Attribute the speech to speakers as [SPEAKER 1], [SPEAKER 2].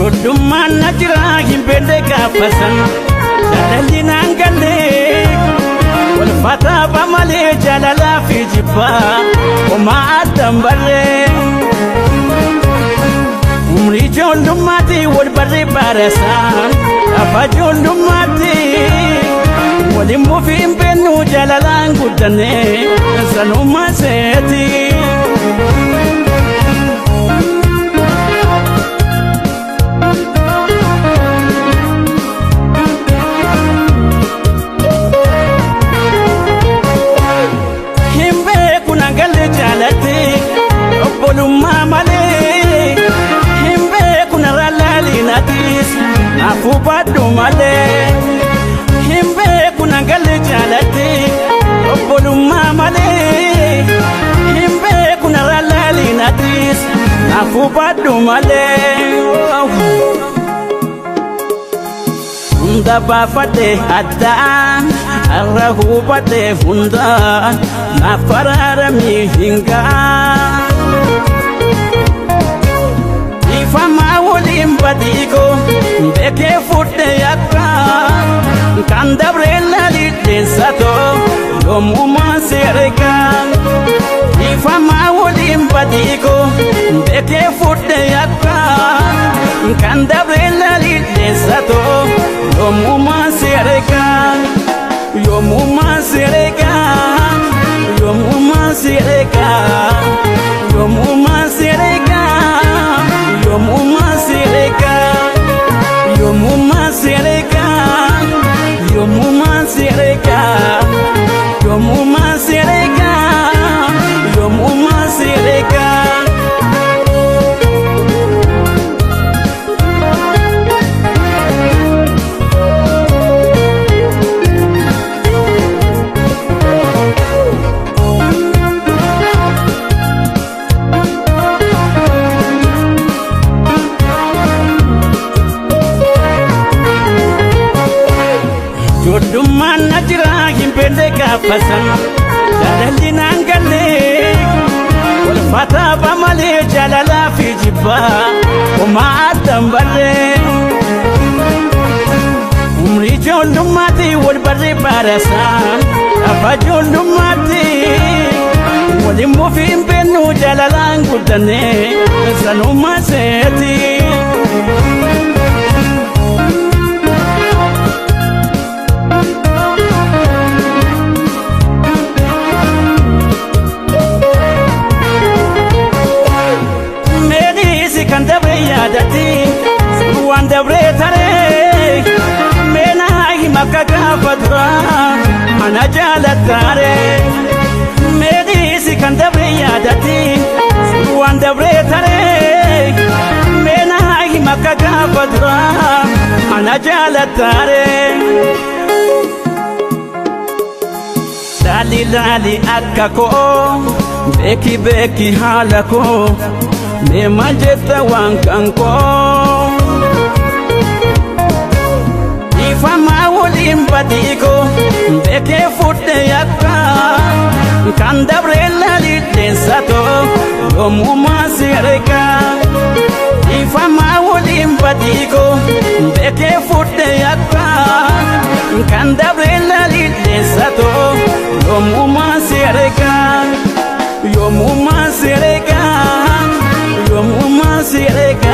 [SPEAKER 1] Joddummaan na jira hin beekne gaafasan jaalalli naan galle wal fataaba malee jaalalaa fi jibbaa homaa addan barree umrii ijoollummaatti wal barree baarasaan abbaa ijoollummaatti waliin muufii hin beeknu jaalalaan guddanne sanummaa seeti. Obbolummaa malee hin beeku narra laalinatis naafuu baadhu malee hin beeku nagalli jaalatti. Obbolummaa malee hin beeku narra laalinatis naafuu baadhu malee. Hunda baafadhe addaan har'a hubadhe hundaan naaf faraaramii hingaa. Ifamaa waliin badiko beekee fudhe yakka kan dabree laalidheessato yommumaa seereka. Ifamaa waliin badiko beekee fudhe yakka kan dabree laalidheessato yommumaa seereka. Yommumaa seereka yommumaa seereka yommumaa seereka. Yommumaa seereka yommumaa seereka yommumaa seereka yommumaa seereka yommumaa seereka. Joddummaan na jira hin beekne gaafasan jaalalli naan galle wal fataaba malee jaalalaa fi jibbaa homaa addan barree umrii ijoollummaatti wal barree baarasaan abbaa ijoollummaatti waliin muufii hin beeknu jaalalaan guddanne sanummaa seeti. Kan dabree yaadatti waan dabree taree meenaa hima akka gaafa duraa mana jaalattaaree. Meedhiisi kan dabree yaadatti waan dabree taree meenaa hima akka gaafa duraa mana jaalattaaree. Laali laali akka koo beeki beeki haala koo. Me majeta wankanko Ifama waliin badiko beekee fudhe yakka kan dabree laalidheessato yommumaa seereka. Ifama waliin badiko beekee fudhe yakka kan dabree laalidheessato yommumaa seereka. Yommumaa seereka yommumaa seereka